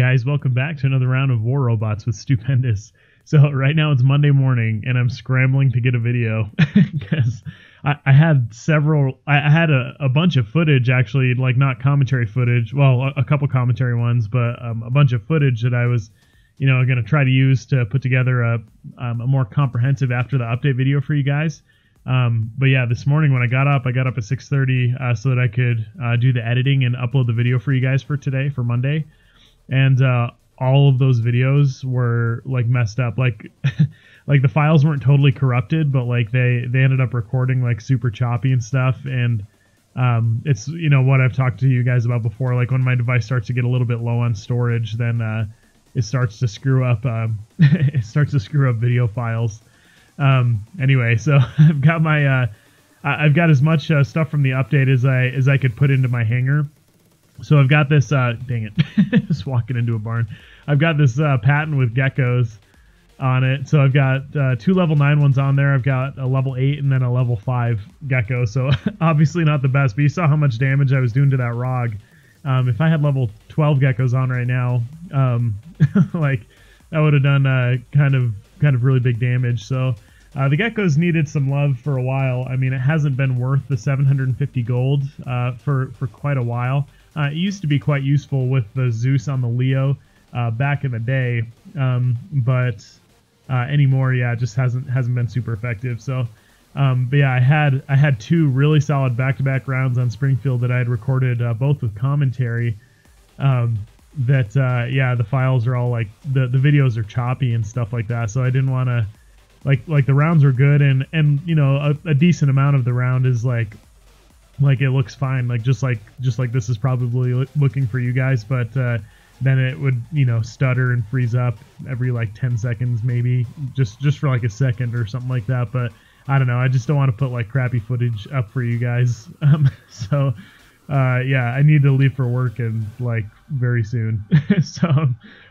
guys, welcome back to another round of War Robots with Pendous. So right now it's Monday morning and I'm scrambling to get a video because I had a bunch of footage, actually, like not commentary footage, well, a couple commentary ones, but a bunch of footage that I was, going to try to use to put together a more comprehensive after the update video for you guys. But yeah, this morning when I got up at 6:30 so that I could do the editing and upload the video for you guys for today, for Monday. And all of those videos were like messed up, like like the files weren't totally corrupted, but like they ended up recording like super choppy and stuff. And it's what I've talked to you guys about before, like when my device starts to get a little bit low on storage, then it starts to screw up video files. Anyway, so I've got my I've got as much stuff from the update as I could put into my hanger. So I've got this, dang it, just walking into a barn. I've got this Patton with gekkos on it. So I've got 2 level 9 ones on there. I've got a level 8 and then a level 5 gecko. So obviously not the best, but you saw how much damage I was doing to that ROG. If I had level 12 geckos on right now, like that would have done kind of really big damage. So the geckos needed some love for a while. I mean, it hasn't been worth the 750 gold for quite a while. It used to be quite useful with the Zeus on the Leo back in the day, but anymore, yeah, it just hasn't been super effective. So, but yeah, I had 2 really solid back-to-back rounds on Springfield that I had recorded, both with commentary. Yeah, the files are all like the videos are choppy and stuff like that. So I didn't want to like the rounds were good, and a decent amount of the round is like it looks fine, like just like this is probably looking for you guys, but then it would stutter and freeze up every like 10 seconds maybe, just for like a second or something like that. But I don't know, I just don't want to put like crappy footage up for you guys. So yeah, I need to leave for work and like very soon. So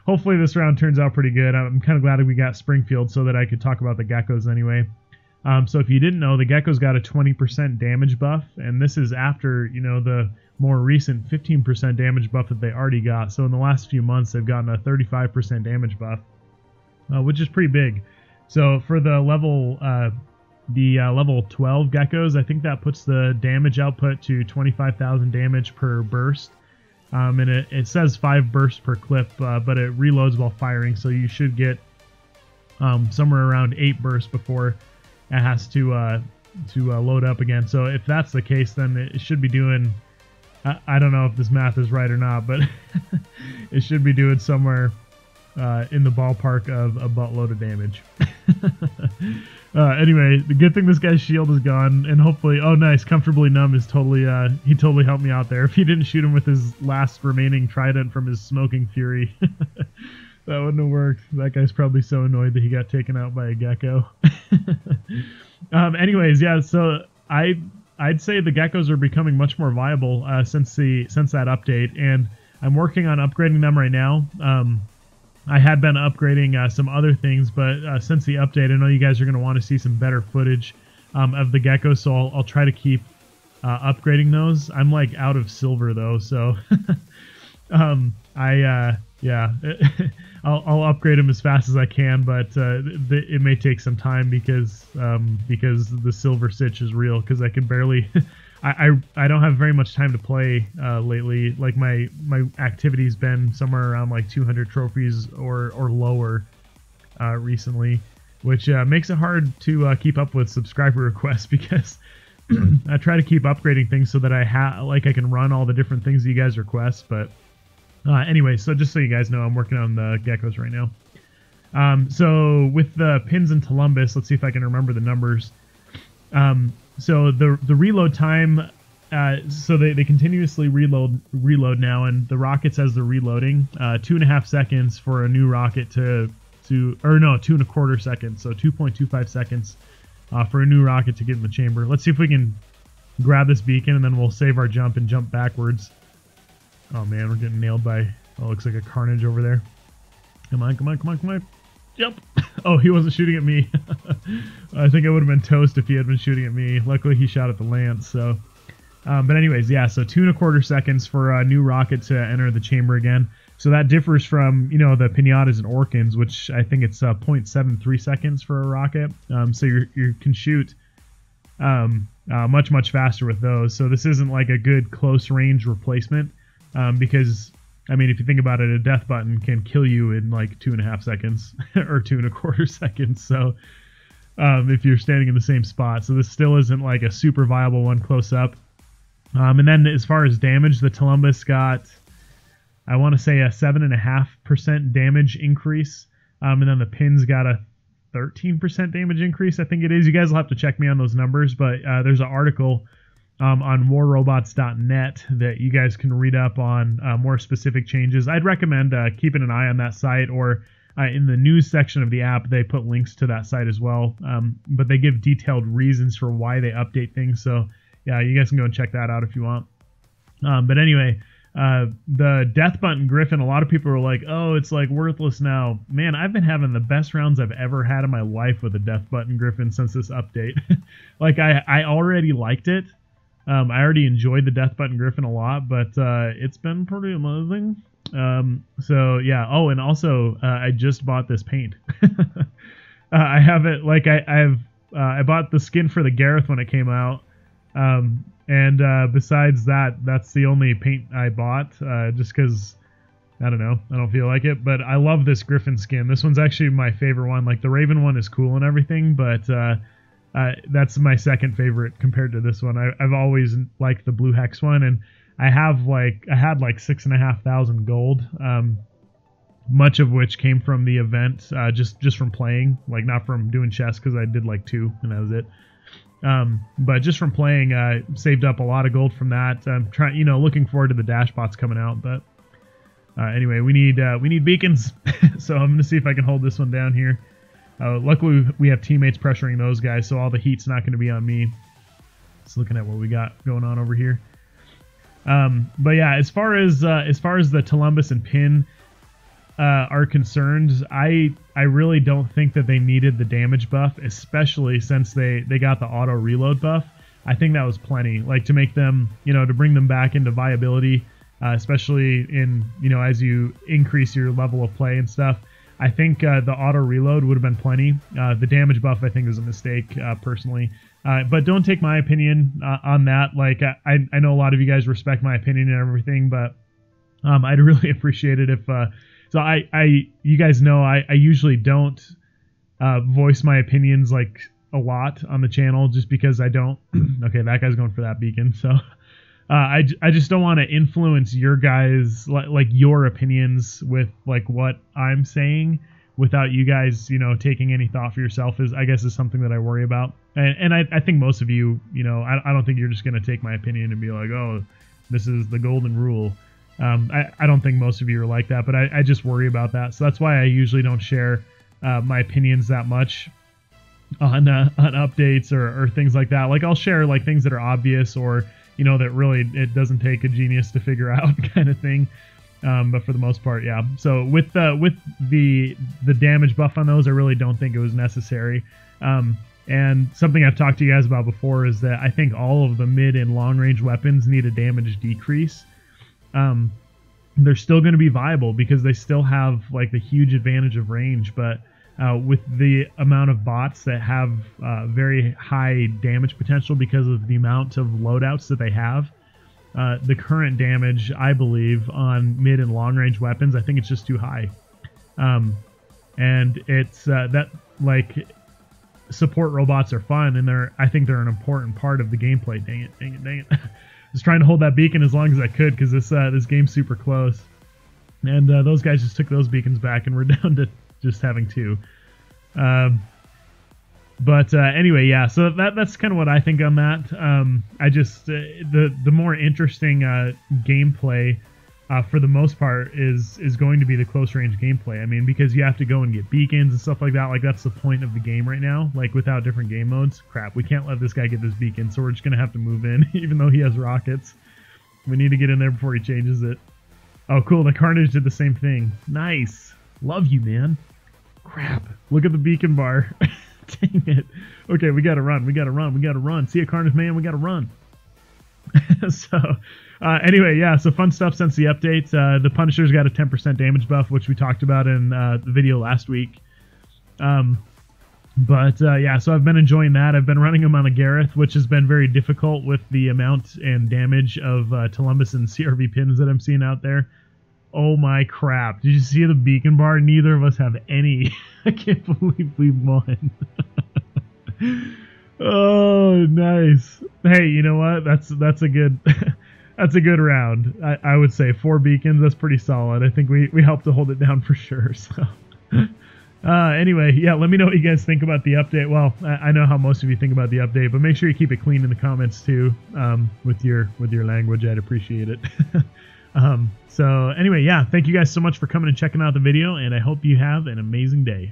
hopefully this round turns out pretty good. I'm kind of glad we got Springfield so that I could talk about the geckos anyway. So if you didn't know, the geckos got a 20% damage buff, and this is after, the more recent 15% damage buff that they already got. So in the last few months, they've gotten a 35% damage buff, which is pretty big. So for the level 12 geckos, I think that puts the damage output to 25,000 damage per burst. And it says 5 bursts per clip, but it reloads while firing, so you should get somewhere around 8 bursts before it has to load up again. So if that's the case, then it should be doing, I don't know if this math is right or not, but it should be doing somewhere in the ballpark of a buttload of damage. Anyway, the good thing this guy's shield is gone, and hopefully, oh nice, Comfortably Numb is totally, he totally helped me out there. If he didn't shoot him with his last remaining trident from his Smoking Fury, that wouldn't have worked. That guy's probably so annoyed that he got taken out by a gecko. Anyways, yeah, so I'd say the geckos are becoming much more viable since that update, and I'm working on upgrading them right now. I had been upgrading some other things, but since the update, I know you guys are going to want to see some better footage of the geckos, so I'll try to keep upgrading those. I'm like out of silver though, so yeah, I'll upgrade them as fast as I can, but it may take some time because the silver sitch is real. Because I can barely, I don't have very much time to play lately. Like my activity's been somewhere around like 200 trophies or lower recently, which makes it hard to keep up with subscriber requests because I try to keep upgrading things so that I can run all the different things that you guys request, but. Anyway, so just so you guys know, I'm working on the geckos right now. So with the pins and Tulumbas, let's see if I can remember the numbers. So the reload time, so they continuously reload now, and the rocket says they're reloading 2.5 seconds for a new rocket or no, 2.25 seconds, so 2.25 seconds for a new rocket to get in the chamber. Let's see if we can grab this beacon, and then we'll save our jump and jump backwards. Oh man, we're getting nailed by, looks like a carnage over there. Come on, come on, come on, come on. Jump! Oh, he wasn't shooting at me. I think I would have been toast if he had been shooting at me. Luckily, he shot at the lance, so. But anyways, yeah, so 2.25 seconds for a new rocket to enter the chamber again. So that differs from, you know, the pinatas and orkans, which I think it's 0.73 seconds for a rocket. So you can shoot much faster with those. So this isn't like a good close range replacement, because I mean, if you think about it, a death button can kill you in like 2.5 seconds or 2.25 seconds. So if you're standing in the same spot, so this still isn't like a super viable one close up. And then as far as damage, the Tulumbas got, I want to say, a 7.5% damage increase. And then the pins got a 13% damage increase, I think it is. You guys will have to check me on those numbers, but there's an article on warrobots.net that you guys can read up on more specific changes. I'd recommend keeping an eye on that site, or in the news section of the app, they put links to that site as well. But they give detailed reasons for why they update things. So yeah, you guys can go and check that out if you want. But anyway, the death button Griffin, a lot of people are like, oh, it's like worthless now. Man, I've been having the best rounds I've ever had in my life with a death button Griffin since this update. Like I already liked it. I already enjoyed the death button Griffin a lot, but it's been pretty amazing. So yeah. Oh, and also I just bought this paint. I have it, like I bought the skin for the Gareth when it came out. And besides that, that's the only paint I bought, just because, I don't know, I don't feel like it. But I love this Griffin skin. This one's actually my favorite one. Like, the Raven one is cool and everything, but that's my second favorite compared to this one. I've always liked the Blue Hex one, and I had like 6,500 gold, much of which came from the event, just from playing, like not from doing chests, because I did like 2 and that was it. But just from playing, saved up a lot of gold from that. I'm trying, looking forward to the dashbots coming out. But anyway, we need beacons, so I'm gonna see if I can hold this one down here. Luckily, we have teammates pressuring those guys, so all the heat's not going to be on me. Just looking at what we got going on over here. But yeah, as far as the Tulumbas and Pin are concerned, I really don't think that they needed the damage buff, especially since they got the auto reload buff. I think that was plenty, like to make them, to bring them back into viability, especially in, as you increase your level of play and stuff. I think the auto reload would have been plenty. The damage buff, I think, is a mistake, personally. But don't take my opinion on that. Like, I know a lot of you guys respect my opinion and everything, but I'd really appreciate it if... So you guys know I usually don't voice my opinions like a lot on the channel, just because I don't. Okay, that guy's going for that beacon. So I just don't want to influence your guys, like your opinions with like what I'm saying, without you guys taking any thought for yourself, is something that I worry about. And I think most of you, I don't think you're just going to take my opinion and be like, oh, this is the golden rule. I don't think most of you are like that, but I just worry about that. So that's why I usually don't share my opinions that much on updates or things like that. Like, I'll share like things that are obvious, or that really it doesn't take a genius to figure out kind of thing. But for the most part, yeah. So with the damage buff on those, I really don't think it was necessary. And something I've talked to you guys about before is that I think all of the mid and long range weapons need a damage decrease. They're still going to be viable because they still have like the huge advantage of range, but with the amount of bots that have very high damage potential because of the amount of loadouts that they have, the current damage, I believe, on mid and long range weapons, I think it's just too high. And it's that, like, support robots are fun, and I think they're an important part of the gameplay. Dang it. Just trying to hold that beacon as long as I could, because this game's super close. And those guys just took those beacons back, and we're down to just having 2. But anyway, yeah, so that's kind of what I think on that. I just, the more interesting gameplay, for the most part, is going to be the close range gameplay. I mean, because you have to go and get beacons and stuff like that. Like, that's the point of the game right now. Like, without different game modes, crap, we can't let this guy get this beacon, so we're just gonna have to move in, even though he has rockets. We need to get in there before he changes it. Oh, cool, the Carnage did the same thing. Nice. Love you, man. Crap. Look at the beacon bar. Dang it. Okay, we gotta run. See a Carnage, man, we gotta run. So Anyway, yeah, so fun stuff since the update. The Punisher's got a 10% damage buff, which we talked about in the video last week. Yeah, so I've been enjoying that. I've been running him on a Gareth, which has been very difficult with the amount and damage of Tulumbas and CRV pins that I'm seeing out there. Oh my crap. Did you see the beacon bar? Neither of us have any. I can't believe we won. Oh, nice. Hey, you know what? That's a good that's a good round. I would say 4 beacons, that's pretty solid. I think we helped to hold it down for sure. So anyway, yeah, let me know what you guys think about the update. Well, I know how most of you think about the update, but make sure you keep it clean in the comments too, with your language. I'd appreciate it. So anyway, yeah, thank you guys so much for coming and checking out the video, and I hope you have an amazing day.